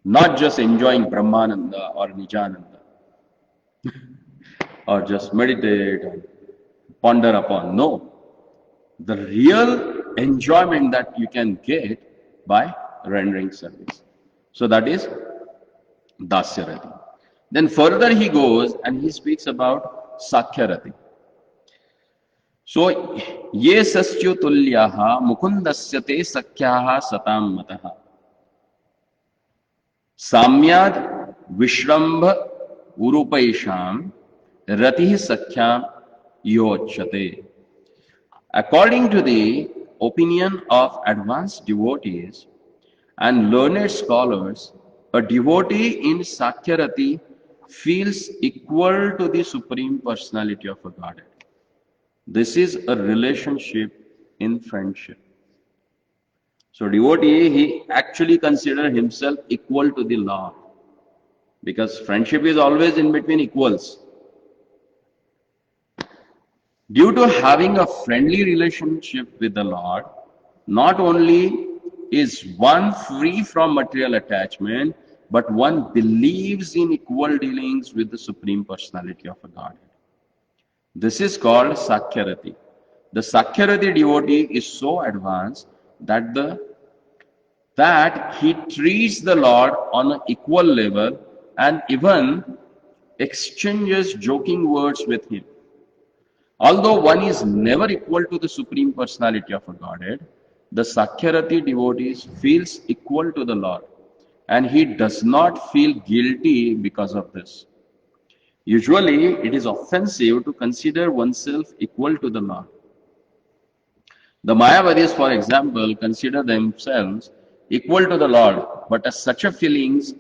Speaker 1: Not just enjoying Brahmananda or Nijananda. Or just meditate and ponder upon. No. The real enjoyment that you can get by rendering service. So that is Dasyarati. Then further he goes and he speaks about Sakhyarati. So, ye saschu tulyaha mukundasya te sakhyaha satam mataha. Samyad vishrambha urupaisham rati sakhyam yochate. According to the opinion of advanced devotees and learned scholars, a devotee in Sakhyarati feels equal to the Supreme Personality of a Godhead. This is a relationship in friendship. So devotee, he actually considers himself equal to the Lord. Because friendship is always in between equals. Due to having a friendly relationship with the Lord, not only is one free from material attachment, but one believes in equal dealings with the Supreme Personality of a Godhead. This is called Sakhyarati. The Sakhyarati devotee is so advanced that he treats the Lord on an equal level and even exchanges joking words with him. Although one is never equal to the Supreme Personality of a Godhead, the Sakhyarati devotee feels equal to the Lord, and he does not feel guilty because of this. Usually, it is offensive to consider oneself equal to the Lord. The Mayavadis, for example, consider themselves equal to the Lord, but as such a feelings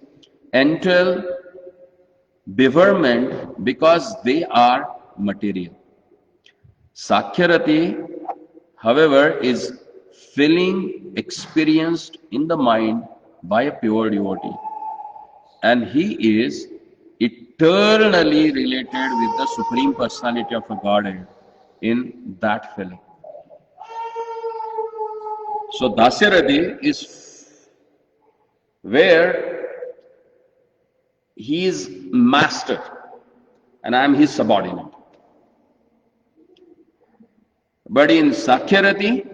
Speaker 1: entail bewilderment because they are material. Sakhyarati, however, is feeling experienced in the mind by a pure devotee, and he is eternally related with the Supreme Personality of a Godhead in that feeling. So Dasyarati is where he is master and I am his subordinate. But in Sakhyarati,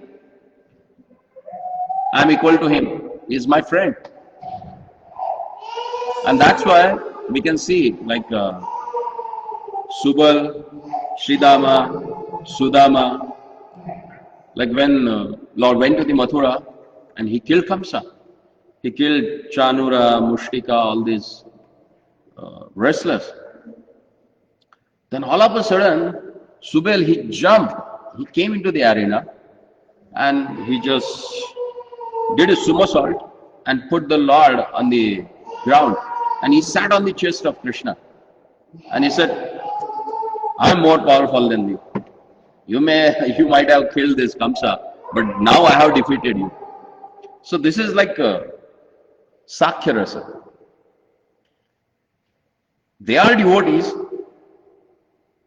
Speaker 1: I am equal to him. He is my friend. And that's why we can see like Subal, Sridama, Sudama, like when Lord went to the Mathura and he killed Kamsa. He killed Chanura, Mushtika, all these wrestlers. Then all of a sudden, Subal, he jumped. He came into the arena and he just did a somersault and put the Lord on the ground. And he sat on the chest of Krishna. And he said, I'm more powerful than you. You might have killed this Kamsa, but now I have defeated you. So this is like Sakya Rasa. They are devotees,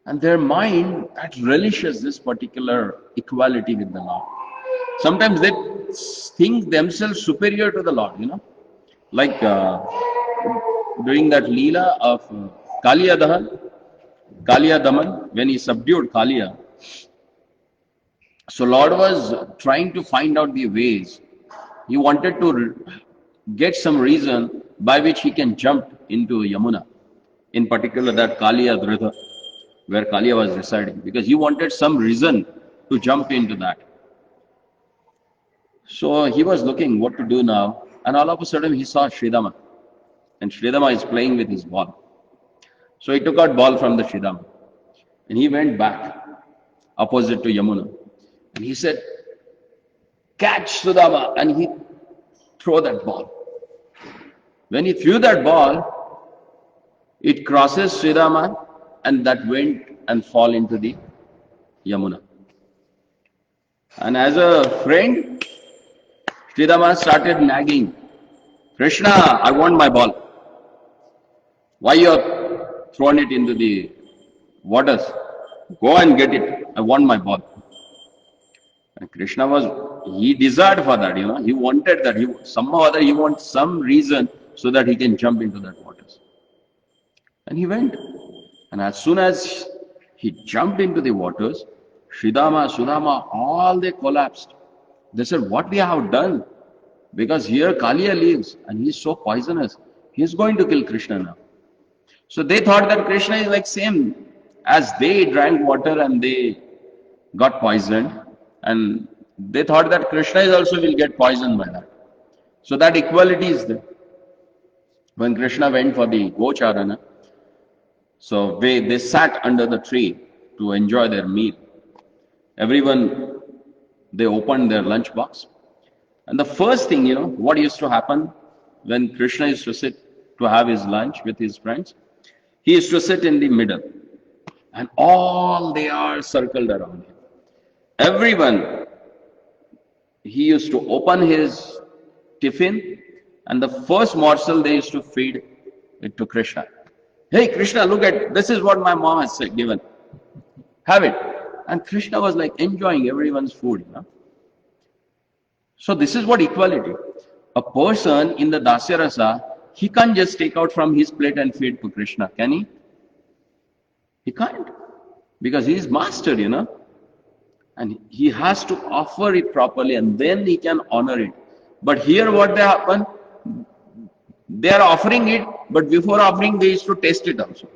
Speaker 1: and their mind that relishes this particular equality with the Lord. Sometimes they think themselves superior to the Lord, like during that Leela of Kaliya Daman, when he subdued Kaliya. So Lord was trying to find out the ways. He wanted to get some reason by which he can jump into Yamuna. In particular that Kaliya Dhrita, where Kaliya was residing, because he wanted some reason to jump into that. So he was looking what to do now, and all of a sudden he saw Sridama, and Sridama is playing with his ball. So he took out ball from the Sridama, and he went back opposite to Yamuna, and he said, catch Sudama, and he threw that ball. When he threw that ball, it crosses Sridama, and that went and fall into the Yamuna. And as a friend, Sridama started nagging, Krishna, I want my ball. Why you have thrown it into the waters? Go and get it. I want my ball. And Krishna he desired for that, He wanted that. Somehow or other, he wants some reason so that he can jump into that waters. And he went. And as soon as he jumped into the waters, Sridama, Sudama, all they collapsed. They said, what we have done? Because here Kaliya lives and he is so poisonous. He is going to kill Krishna now. So they thought that Krishna is like same as they drank water and they got poisoned. And they thought that Krishna is also will get poisoned by that. So that equality is there. When Krishna went for the Gocharana, so they sat under the tree to enjoy their meal. Everyone, they opened their lunch box. And the first thing, what used to happen when Krishna used to sit to have his lunch with his friends, he used to sit in the middle. And all they are circled around him. Everyone, he used to open his tiffin, and the first morsel they used to feed it to Krishna. Hey Krishna, look at, this is what my mom has given. Have it. And Krishna was like enjoying everyone's food, So this is what equality. A person in the Dasya Rasa, he can't just take out from his plate and feed to Krishna, can he? He can't. Because he is master, and he has to offer it properly and then he can honor it. But here what they happen, they are offering it, but before offering they used to taste it also.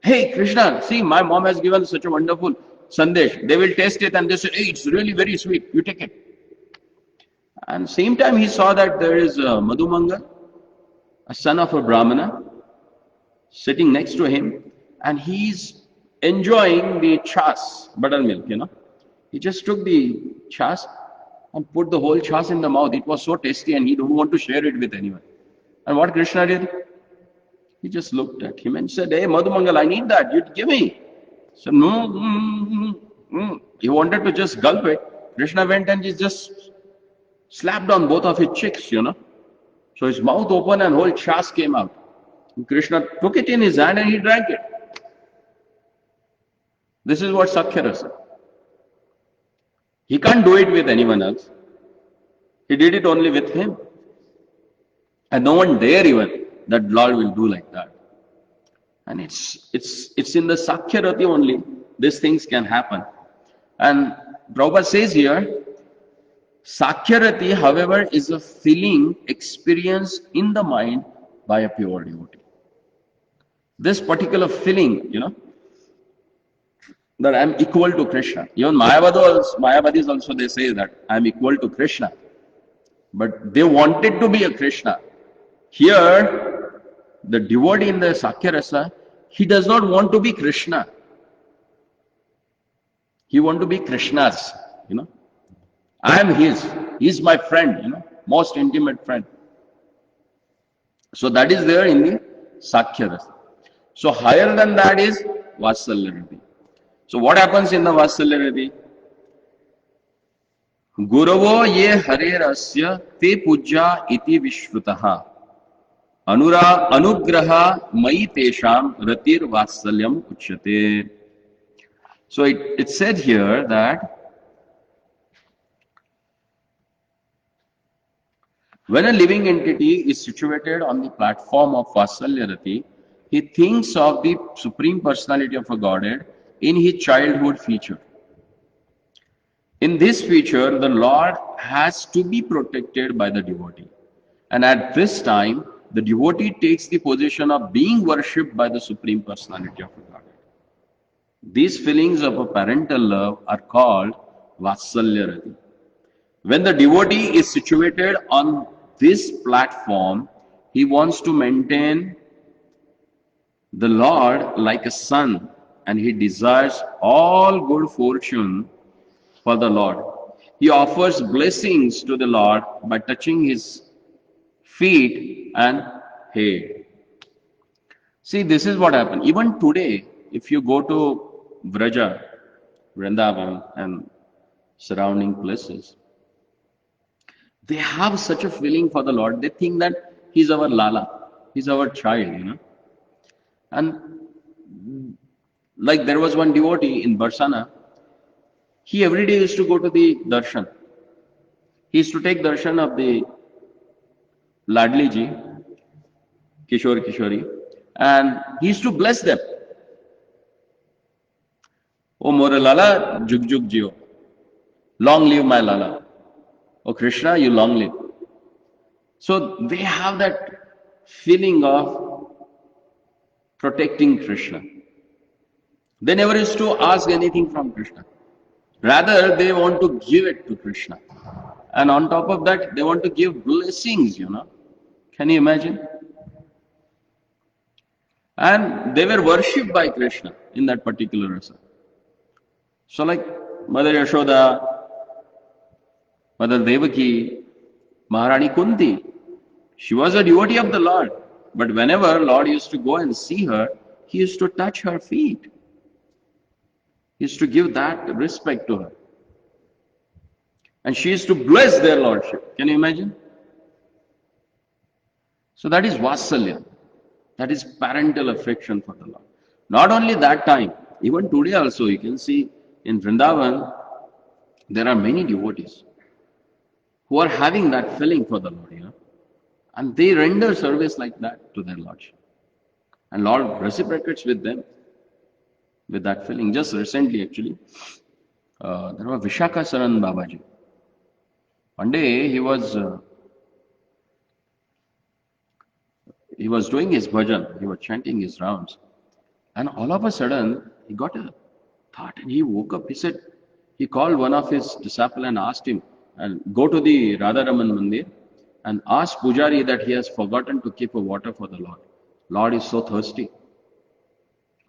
Speaker 1: Hey Krishna, see my mom has given such a wonderful sandesh. They will taste it and they say, hey, it's really very sweet, you take it. And same time he saw that there is Madhumangal, a son of a Brahmana, sitting next to him, and he's enjoying the chas, buttermilk, He just took the chas and put the whole chas in the mouth. It was so tasty and he don't want to share it with anyone. And what Krishna did? He just looked at him and said, hey Madhumangal, I need that, you give me. So no, He wanted to just gulp it. Krishna went and he just slapped on both of his cheeks, So his mouth opened and whole chas came out. And Krishna took it in his hand and he drank it. This is what Sakhya Rasa. He can't do it with anyone else. He did it only with him. And no one dare even that Lord will do like that. And it's in the Sakhya Rati only these things can happen. And Prabhupada says here, Sakhya Rati, however, is a feeling experienced in the mind by a pure devotee. This particular feeling, that I am equal to Krishna. Even Mayavadis also they say that I am equal to Krishna. But they wanted to be a Krishna. Here, the devotee in the Sakhya Rasa, he does not want to be Krishna. He wants to be Krishna's, I am his. He is my friend, most intimate friend. So that is there in the Sakhya Rasa. So higher than that is Vatsalya Rati. So what happens in the Vatsalya Rati? Guravo ye harerasya te pujya iti vishrutaha anugraha mai tesham ratir vatsalyam uchyate. So it said here that when a living entity is situated on the platform of Vatsalya Rati, he thinks of the Supreme Personality of a Godhead in his childhood feature. In this feature, the Lord has to be protected by the devotee. And at this time, the devotee takes the position of being worshipped by the Supreme Personality of a Godhead. These feelings of a parental love are called Vatsalya Rati. When the devotee is situated on this platform, he wants to maintain the Lord like a son, and he desires all good fortune for the Lord. He offers blessings to the Lord by touching his feet and head. See, this is what happened. Even today, if you go to Vraja, Vrindavan and surrounding places, they have such a feeling for the Lord. They think that he's our Lala, he's our child, And like there was one devotee in Barsana, he every day used to go to the darshan. He used to take darshan of the Ladli ji, Kishore Kishori, and he used to bless them. O more Lala, Jug Jug Jio, long live my Lala. O Krishna, you long live. So they have that feeling of protecting Krishna. They never used to ask anything from Krishna. Rather, they want to give it to Krishna. And on top of that, they want to give blessings, Can you imagine? And they were worshipped by Krishna in that particular rasa. So like Mother Yashoda, Mother Devaki, Maharani Kunti, she was a devotee of the Lord. But whenever Lord used to go and see her, he used to touch her feet. He used to give that respect to her. And she used to bless their lordship. Can you imagine? So that is Vatsalya. That is parental affection for the Lord. Not only that time, even today also you can see in Vrindavan, there are many devotees. who are having that feeling for the Lord, and they render service like that to their Lordship. And Lord reciprocates with them with that feeling. Just recently, actually, there was Vishaka Saran Babaji. One day he was doing his bhajan, he was chanting his rounds, and all of a sudden he got a thought and he woke up. He said, he called one of his disciples and asked him, and go to the Radharaman Mandir and ask Pujari that he has forgotten to keep a water for the Lord. Lord is so thirsty.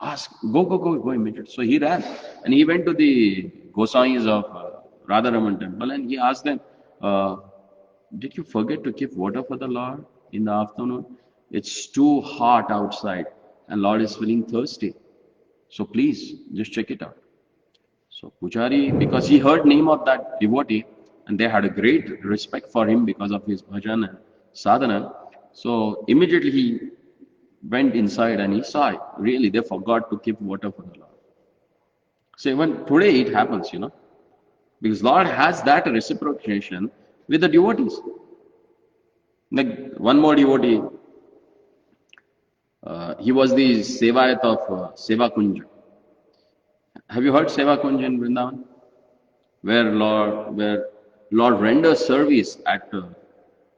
Speaker 1: Ask, go immediately. So he ran and he went to the Gosais of Radharaman temple and he asked them, did you forget to keep water for the Lord in the afternoon? It's too hot outside and Lord is feeling thirsty. So please just check it out. So Pujari, because he heard name of that devotee and they had a great respect for him because of his bhajan and sadhana. So immediately he went inside and he saw it. Really, they forgot to keep water for the Lord. So even today it happens, because Lord has that reciprocation with the devotees. Like one more devotee, he was the Sevayat of Seva Kunja. Have you heard Seva Kunja in Vrindavan? Where Lord renders service at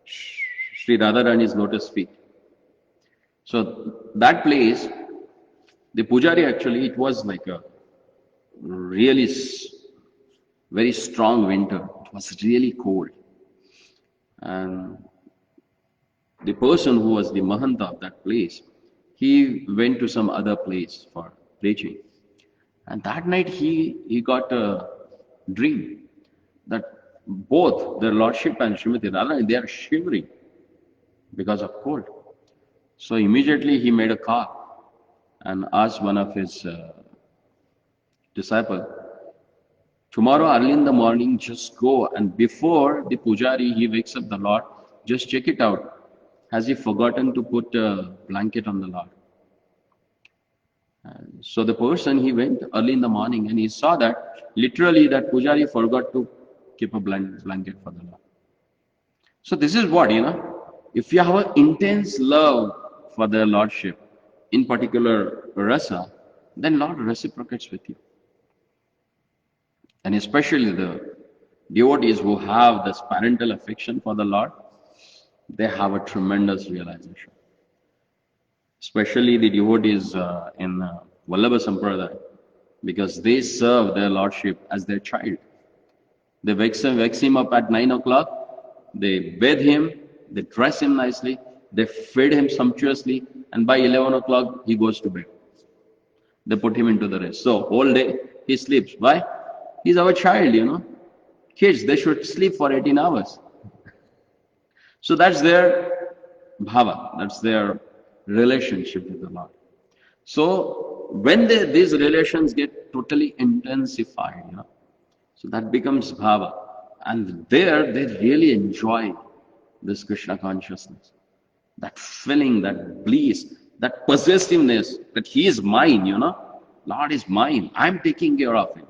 Speaker 1: Sri Radharani's lotus feet. So that place, the Pujari actually, it was like a really very strong winter. It was really cold. And the person who was the Mahanta of that place, he went to some other place for preaching. And that night he got a dream that both their Lordship and Srimati Radharani, they are shivering because of cold. So immediately he made a call and asked one of his disciples, tomorrow early in the morning, just go and before the Pujari, he wakes up the Lord, just check it out. Has he forgotten to put a blanket on the Lord? And so the person, he went early in the morning and he saw that literally that Pujari forgot to keep a blanket for the Lord. So this is what, if you have an intense love for the Lordship, in particular rasa, then Lord reciprocates with you. And especially the devotees who have this parental affection for the Lord, they have a tremendous realization. Especially the devotees in Vallabha Sampradaya, because they serve their Lordship as their child. They wakes him up at 9 o'clock, they bathe him, they dress him nicely, they feed him sumptuously, and by 11 o'clock he goes to bed. They put him into the rest. So whole day he sleeps. Why? He's our child, Kids, they should sleep for 18 hours. So that's their bhava, that's their relationship with the Lord. So when these relations get totally intensified, so that becomes bhava. And there they really enjoy this Krishna consciousness. That feeling, that bliss, that possessiveness, that he is mine, Lord is mine, I'm taking care of him.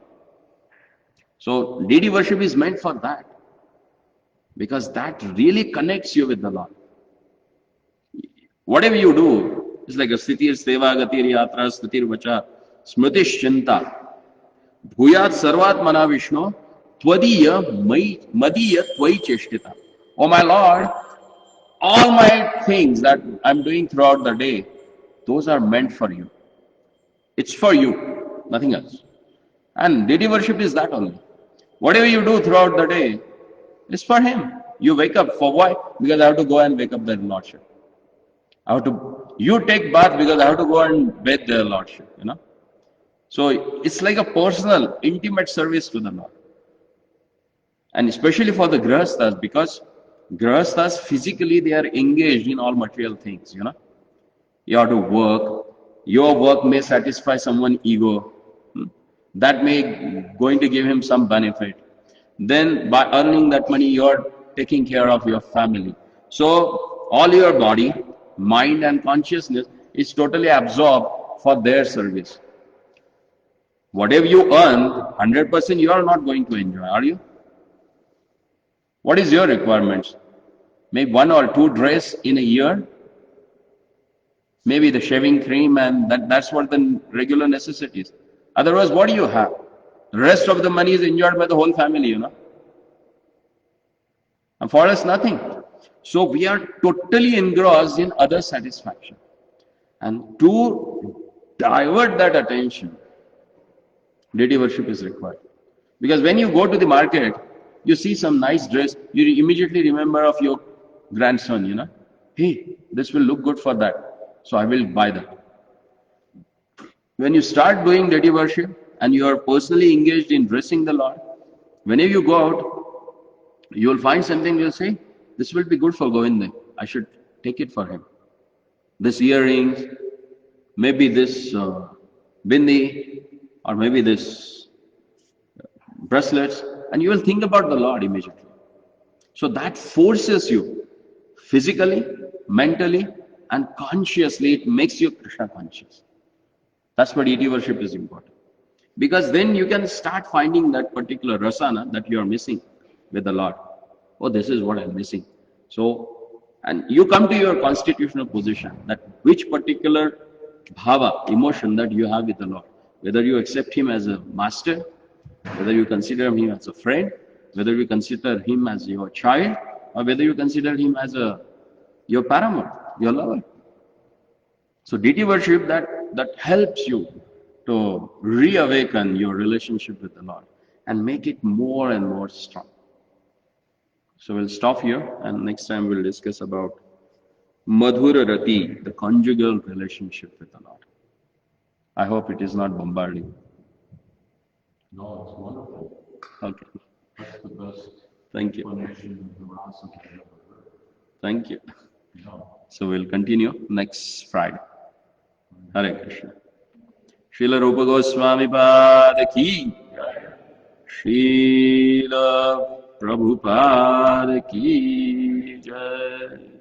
Speaker 1: So deity worship is meant for that, because that really connects you with the Lord. Whatever you do, it's like a stitir seva gatir yatra stitir vacha smritish chinta bhuyat sarvatmana Vishnu tvadiya madiya tvai cheshtita. Oh my Lord, all my things that I'm doing throughout the day, those are meant for you. It's for you, nothing else. And deity worship is that only. Whatever you do throughout the day is for him. You wake up for why? Because I have to go and wake up their Lordship. You take bath because I have to go and bathe their Lordship, So it's like a personal, intimate service to the Lord. And especially for the Grihasthas, because Grihasthas physically they are engaged in all material things, You have to work. Your work may satisfy someone's ego. That may going to give him some benefit. Then by earning that money, you're taking care of your family. So all your body, mind and consciousness is totally absorbed for their service. Whatever you earn, 100% you are not going to enjoy, are you? What is your requirements? Maybe 1 or 2 dress in a year, maybe the shaving cream, and that's what the regular necessities. Otherwise, what do you have? The rest of the money is enjoyed by the whole family. And for us, nothing. So we are totally engrossed in other satisfaction. And to divert that attention, deity worship is required. Because when you go to the market, you see some nice dress, you immediately remember of your grandson. Hey, this will look good for that, so I will buy that. When you start doing deity worship and you are personally engaged in dressing the Lord, whenever you go out, you will find something, you'll say, this will be good for Govinda. I should take it for him. This earrings, maybe this bindi, or maybe this bracelets, and you will think about the Lord immediately. So that forces you physically, mentally, and consciously, it makes you Krishna conscious. That's why deity worship is important. Because then you can start finding that particular rasana that you are missing with the Lord. Oh, this is what I'm missing. So, and you come to your constitutional position that which particular bhava, emotion that you have with the Lord. Whether you accept Him as a master, whether you consider Him as a friend, whether you consider Him as your child, or whether you consider Him as your paramour, your lover. So deity worship that helps you to reawaken your relationship with the Lord and make it more and more strong. So we'll stop here, and next time we'll discuss about Madhura Rati, the conjugal relationship with the Lord. I hope it is not bombarding.
Speaker 3: No, it's wonderful.
Speaker 1: Okay.
Speaker 3: That's the best
Speaker 1: Thank you.
Speaker 3: explanation of Virasa I ever heard.
Speaker 1: Thank you.
Speaker 3: No.
Speaker 1: So we'll continue next Friday. Hare Krishna. Srila Rupa Goswami Pada ki, Srila Prabhupada ki jai.